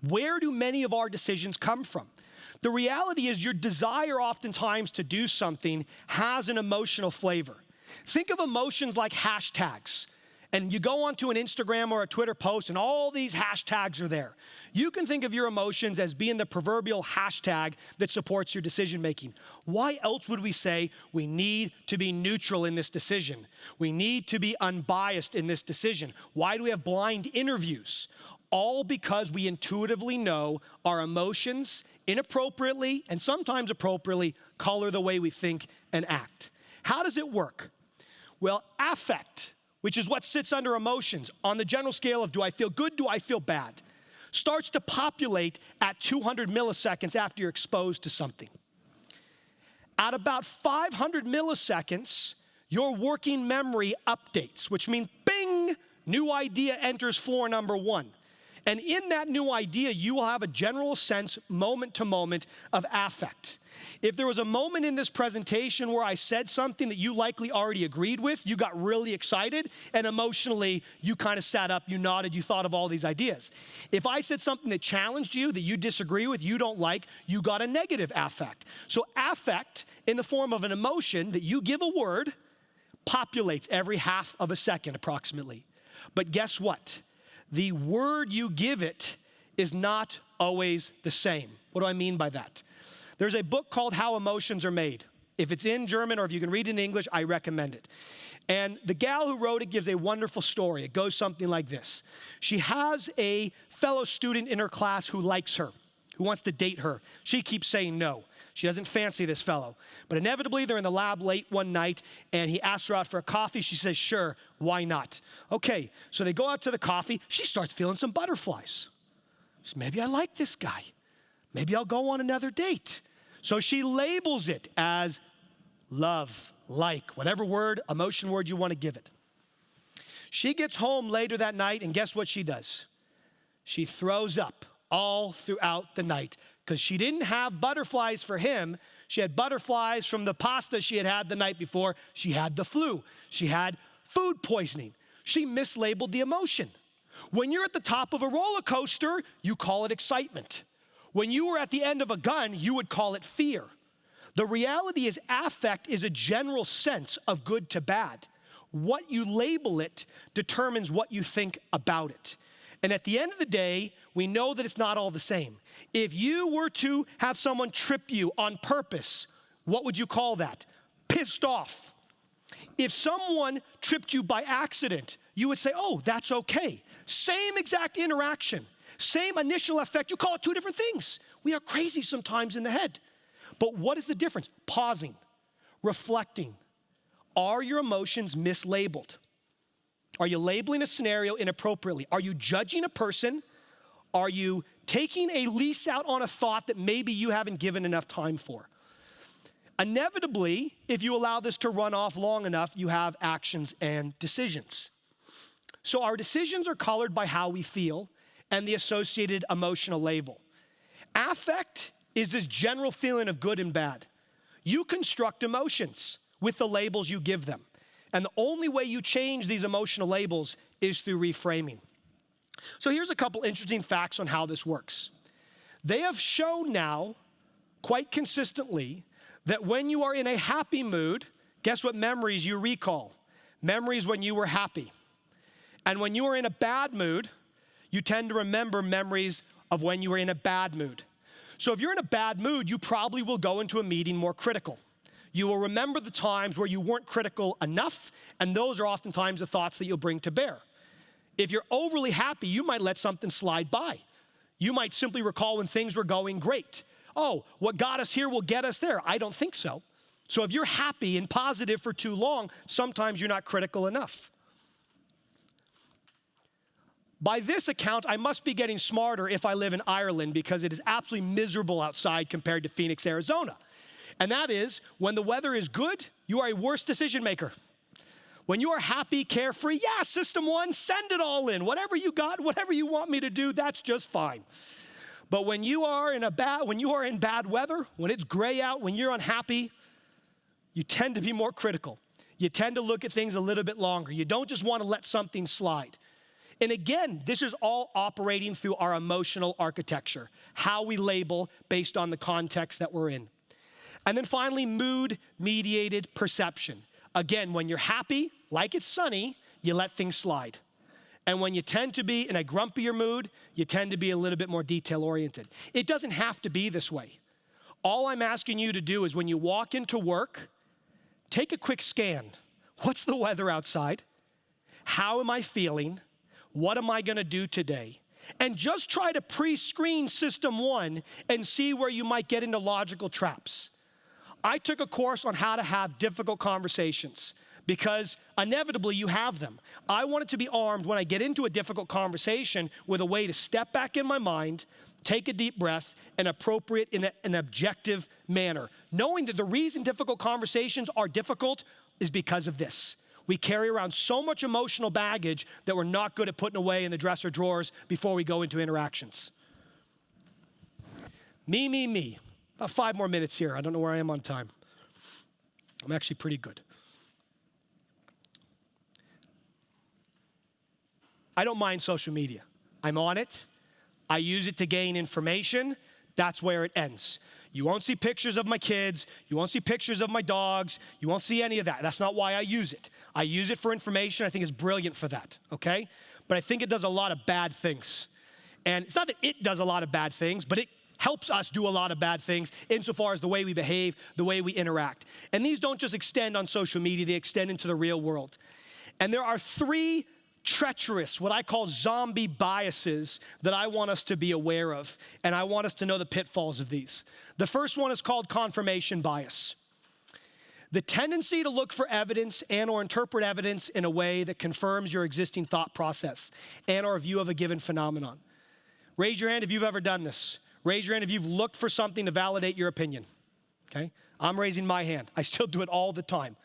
Where do many of our decisions come from? The reality is your desire oftentimes to do something has an emotional flavor. Think of emotions like hashtags. And you go onto an Instagram or a Twitter post and all these hashtags are there. You can think of your emotions as being the proverbial hashtag that supports your decision making. Why else would we say we need to be neutral in this decision? We need to be unbiased in this decision. Why do we have blind interviews? All because we intuitively know our emotions inappropriately and sometimes appropriately color the way we think and act. How does it work? Well, affect, which is what sits under emotions on the general scale of do I feel good, do I feel bad, starts to populate at 200 milliseconds after you're exposed to something. At about 500 milliseconds, your working memory updates, which means bing, new idea enters floor number 1. And in that new idea, you will have a general sense, moment to moment, of affect. If there was a moment in this presentation where I said something that you likely already agreed with, you got really excited, and emotionally, you kind of sat up, you nodded, you thought of all these ideas. If I said something that challenged you, that you disagree with, you don't like, you got a negative affect. So affect, in the form of an emotion that you give a word, populates every half of a second approximately. But guess what? The word you give it is not always the same. What do I mean by that? There's a book called How Emotions Are Made. If it's in German or if you can read it in English, I recommend it. And the gal who wrote it gives a wonderful story. It goes something like this. She has a fellow student in her class who likes her, who wants to date her. She keeps saying no. She doesn't fancy this fellow. But inevitably, they're in the lab late one night, and he asks her out for a coffee. She says, sure, why not? Okay, so they go out to the coffee. She starts feeling some butterflies. She says, maybe I like this guy. Maybe I'll go on another date. So she labels it as love, like, whatever word, emotion word you want to give it. She gets home later that night, and guess what she does? She throws up all throughout the night because she didn't have butterflies for him. She had butterflies from the pasta she had had the night before. She had the flu. She had food poisoning. She mislabeled the emotion. When you're at the top of a roller coaster, you call it excitement. When you were at the end of a gun, you would call it fear. The reality is affect is a general sense of good to bad. What you label it determines what you think about it. And at the end of the day, we know that it's not all the same. If you were to have someone trip you on purpose, what would you call that? Pissed off. If someone tripped you by accident, you would say, oh, that's okay. Same exact interaction, same initial effect, you call it two different things. We are crazy sometimes in the head. But what is the difference? Pausing, reflecting. Are your emotions mislabeled? Are you labeling a scenario inappropriately? Are you judging a person? Are you taking a lease out on a thought that maybe you haven't given enough time for? Inevitably, if you allow this to run off long enough, you have actions and decisions. So our decisions are colored by how we feel and the associated emotional label. Affect is this general feeling of good and bad. You construct emotions with the labels you give them. And the only way you change these emotional labels is through reframing. So here's a couple interesting facts on how this works. They have shown now, quite consistently, that when you are in a happy mood, guess what memories you recall? Memories when you were happy. And when you are in a bad mood, you tend to remember memories of when you were in a bad mood. So if you're in a bad mood, you probably will go into a meeting more critical. You will remember the times where you weren't critical enough, and those are oftentimes the thoughts that you'll bring to bear. If you're overly happy, you might let something slide by. You might simply recall when things were going great. Oh, what got us here will get us there. I don't think so. So if you're happy and positive for too long, sometimes you're not critical enough. By this account, I must be getting smarter if I live in Ireland because it is absolutely miserable outside compared to Phoenix, Arizona. And that is, when the weather is good, you are a worse decision maker. When you are happy, carefree, yeah, system one, send it all in. Whatever you got, whatever you want me to do, that's just fine. But when you are in bad weather, when it's gray out, when you're unhappy, you tend to be more critical. You tend to look at things a little bit longer. You don't just want to let something slide. And again, this is all operating through our emotional architecture, how we label based on the context that we're in. And then finally, mood-mediated perception. Again, when you're happy, like it's sunny, you let things slide. And when you tend to be in a grumpier mood, you tend to be a little bit more detail-oriented. It doesn't have to be this way. All I'm asking you to do is when you walk into work, take a quick scan. What's the weather outside? How am I feeling? What am I going to do today? And just try to pre-screen system one and see where you might get into logical traps. I took a course on how to have difficult conversations because inevitably you have them. I wanted to be armed when I get into a difficult conversation with a way to step back in my mind, take a deep breath, and appropriate in an objective manner. Knowing that the reason difficult conversations are difficult is because of this. We carry around so much emotional baggage that we're not good at putting away in the dresser drawers before we go into interactions. Me. About 5 more minutes here. I don't know where I am on time. I'm actually pretty good. I don't mind social media. I'm on it. I use it to gain information. That's where it ends. You won't see pictures of my kids. You won't see pictures of my dogs. You won't see any of that. That's not why I use it. I use it for information. I think it's brilliant for that, okay? But I think it does a lot of bad things. And it's not that it does a lot of bad things, but it helps us do a lot of bad things insofar as the way we behave, the way we interact. And these don't just extend on social media, they extend into the real world. And there are 3 treacherous, what I call zombie biases that I want us to be aware of, and I want us to know the pitfalls of these. The first one is called confirmation bias. The tendency to look for evidence and or interpret evidence in a way that confirms your existing thought process and or view of a given phenomenon. Raise your hand if you've ever done this. Raise your hand if you've looked for something to validate your opinion, okay? I'm raising my hand. I still do it all the time.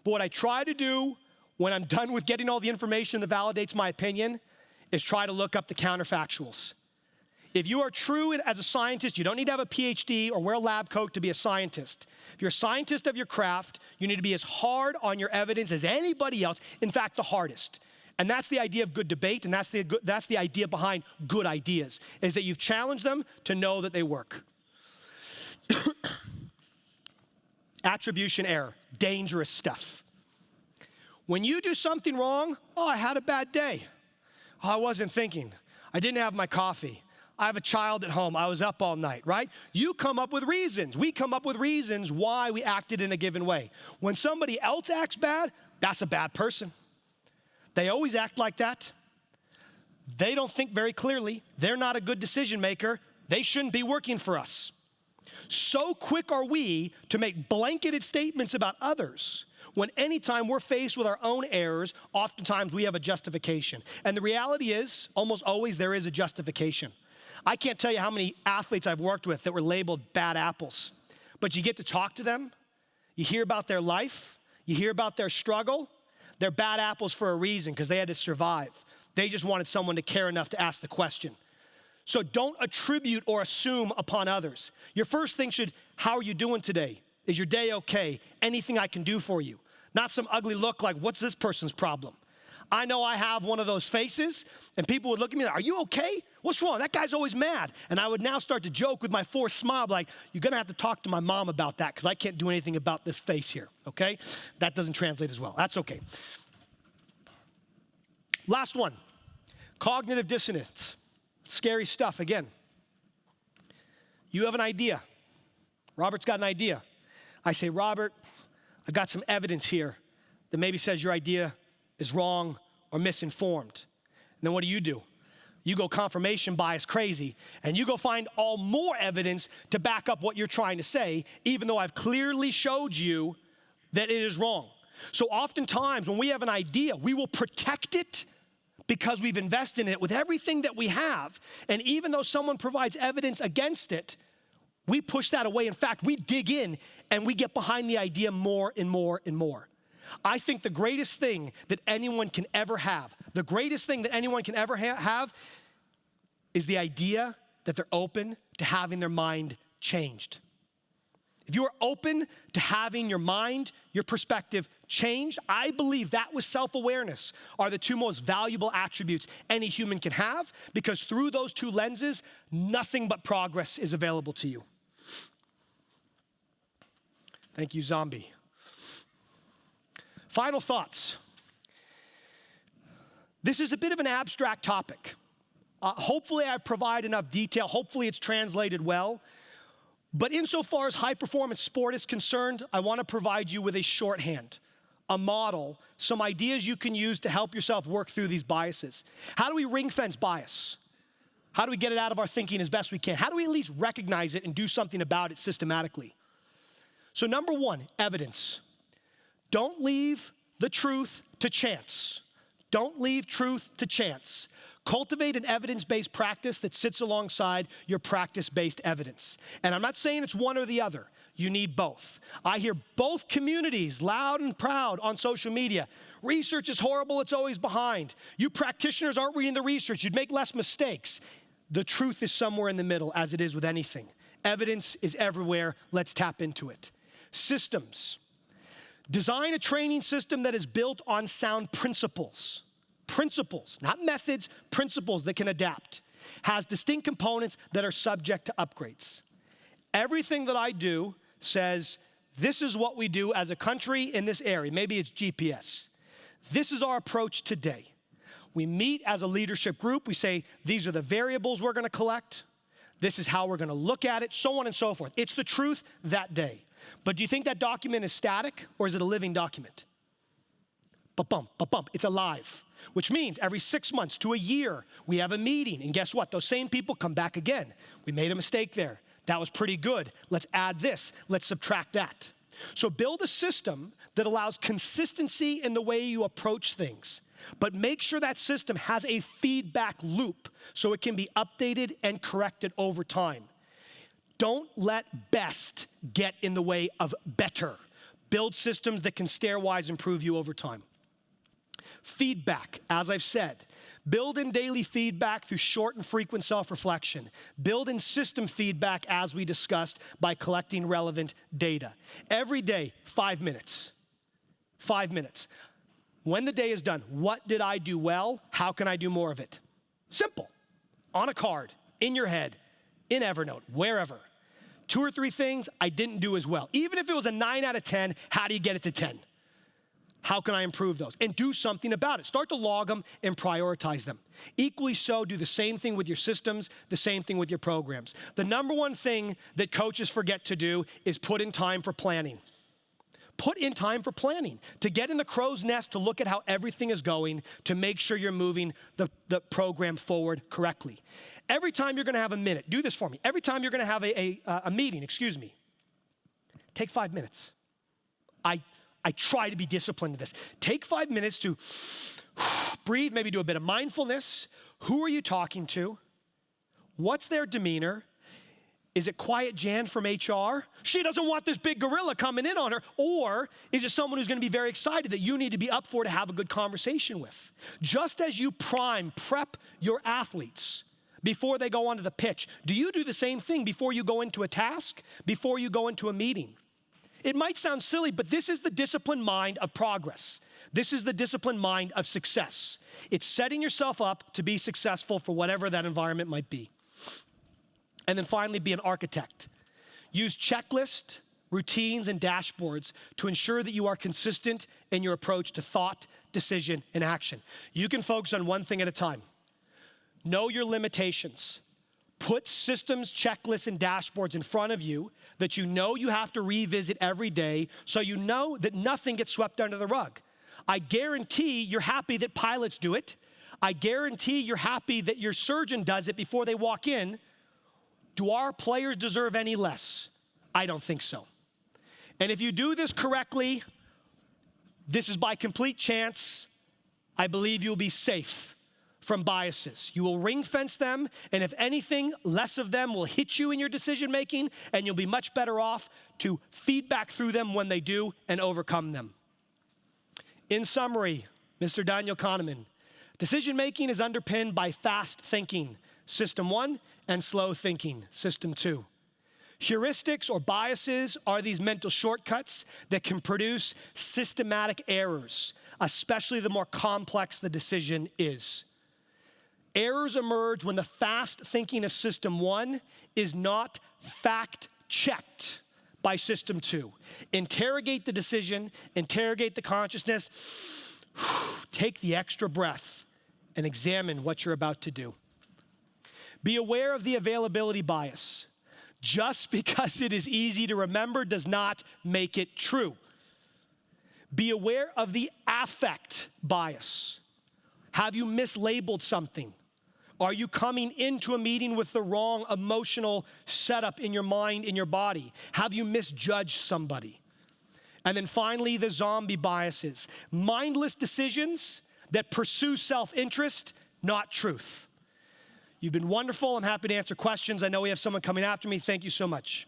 But what I try to do when I'm done with getting all the information that validates my opinion is try to look up the counterfactuals. If you are true as a scientist, you don't need to have a PhD or wear a lab coat to be a scientist. If you're a scientist of your craft, you need to be as hard on your evidence as anybody else, in fact, the hardest. And that's the idea of good debate, and that's the idea behind good ideas, is that you've challenged them to know that they work. Attribution error, dangerous stuff. When you do something wrong, oh, I had a bad day. Oh, I wasn't thinking. I didn't have my coffee. I have a child at home. I was up all night, right? You come up with reasons. We come up with reasons why we acted in a given way. When somebody else acts bad, that's a bad person. They always act like that. They don't think very clearly. They're not a good decision maker. They shouldn't be working for us. So quick are we to make blanketed statements about others when anytime we're faced with our own errors, oftentimes we have a justification. And the reality is, almost always there is a justification. I can't tell you how many athletes I've worked with that were labeled bad apples. But you get to talk to them, you hear about their life, you hear about their struggle. They're bad apples for a reason because they had to survive. They just wanted someone to care enough to ask the question. So don't attribute or assume upon others. Your first thing should, how are you doing today? Is your day okay? Anything I can do for you? Not some ugly look like, what's this person's problem? I know I have one of those faces, and people would look at me like, are you okay? What's wrong? That guy's always mad. And I would now start to joke with my forced smile, like, you're gonna have to talk to my mom about that because I can't do anything about this face here, okay? That doesn't translate as well. That's okay. Last one, cognitive dissonance. Scary stuff again. You have an idea. Robert's got an idea. I say, Robert, I've got some evidence here that maybe says your idea is wrong or misinformed. And then what do? You go confirmation bias crazy, and you go find all more evidence to back up what you're trying to say, even though I've clearly showed you that it is wrong. So oftentimes when we have an idea, we will protect it because we've invested in it with everything that we have. And even though someone provides evidence against it, we push that away. In fact, we dig in and we get behind the idea more and more and more. I think the greatest thing that anyone can ever have, is the idea that they're open to having their mind changed. If you are open to having your mind, your perspective changed, I believe that with self-awareness are the two most valuable attributes any human can have, because through those two lenses, nothing but progress is available to you. Thank you, zombie. Final thoughts. This is a bit of an abstract topic. Hopefully I've provided enough detail. Hopefully it's translated well. But insofar as high-performance sport is concerned, I want to provide you with a shorthand, a model, some ideas you can use to help yourself work through these biases. How do we ring-fence bias? How do we get it out of our thinking as best we can? How do we at least recognize it and do something about it systematically? So number one, evidence. Don't leave the truth to chance. Don't leave truth to chance. Cultivate an evidence-based practice that sits alongside your practice-based evidence. And I'm not saying it's one or the other. You need both. I hear both communities loud and proud on social media. Research is horrible, it's always behind. You practitioners aren't reading the research, you'd make less mistakes. The truth is somewhere in the middle, as it is with anything. Evidence is everywhere, let's tap into it. Systems. Design a training system that is built on sound principles. Principles, not methods, principles that can adapt. Has distinct components that are subject to upgrades. Everything that I do says, this is what we do as a country in this area. Maybe it's GPS. This is our approach today. We meet as a leadership group. We say, these are the variables we're going to collect. This is how we're going to look at it, so on and so forth. It's the truth that day. But do you think that document is static, or is it a living document? Ba-bump, ba-bump. It's alive. Which means every 6 months to a year, we have a meeting. And guess what? Those same people come back again. We made a mistake there. That was pretty good. Let's add this. Let's subtract that. So build a system that allows consistency in the way you approach things. But make sure that system has a feedback loop so it can be updated and corrected over time. Don't let best get in the way of better. Build systems that can stairwise improve you over time. Feedback, as I've said, build in daily feedback through short and frequent self-reflection. Build in system feedback, as we discussed, by collecting relevant data. Every day, 5 minutes. 5 minutes. When the day is done, what did I do well? How can I do more of it? Simple. On a card, in your head, in Evernote, wherever. 2 or 3 things I didn't do as well. Even if it was a 9 out of 10, how do you get it to 10? How can I improve those? And do something about it. Start to log them and prioritize them. Equally so, do the same thing with your systems, the same thing with your programs. The number one thing that coaches forget to do is put in time for planning. Put in time for planning, to get in the crow's nest, to look at how everything is going, to make sure you're moving the program forward correctly. Every time you're gonna have a minute, do this for me. Every time you're gonna have a meeting, take 5 minutes. I try to be disciplined in this. Take 5 minutes to breathe, maybe do a bit of mindfulness. Who are you talking to? What's their demeanor? Is it quiet Jan from HR? She doesn't want this big gorilla coming in on her. Or is it someone who's going to be very excited that you need to be up for to have a good conversation with? Just as you prep your athletes before they go onto the pitch, do you do the same thing before you go into a task, before you go into a meeting? It might sound silly, but this is the disciplined mind of progress. This is the disciplined mind of success. It's setting yourself up to be successful for whatever that environment might be. And then finally, be an architect. Use checklists, routines, and dashboards to ensure that you are consistent in your approach to thought, decision, and action. You can focus on one thing at a time. Know your limitations. Put systems, checklists, and dashboards in front of you that you know you have to revisit every day so you know that nothing gets swept under the rug. I guarantee you're happy that pilots do it. I guarantee you're happy that your surgeon does it before they walk in. Do our players deserve any less? I don't think so. And if you do this correctly, this is by complete chance, I believe you'll be safe from biases. You will ring fence them, and if anything, less of them will hit you in your decision making, and you'll be much better off to feedback through them when they do and overcome them. In summary, Mr. Daniel Kahneman, decision making is underpinned by fast thinking, system 1, and slow thinking, system 2. Heuristics or biases are these mental shortcuts that can produce systematic errors, especially the more complex the decision is. Errors emerge when the fast thinking of system 1 is not fact-checked by system 2. Interrogate the decision, interrogate the consciousness, take the extra breath, and examine what you're about to do. Be aware of the availability bias. Just because it is easy to remember does not make it true. Be aware of the affect bias. Have you mislabeled something? Are you coming into a meeting with the wrong emotional setup in your mind, in your body? Have you misjudged somebody? And then finally, the zombie biases. Mindless decisions that pursue self-interest, not truth. You've been wonderful. I'm happy to answer questions. I know we have someone coming after me. Thank you so much.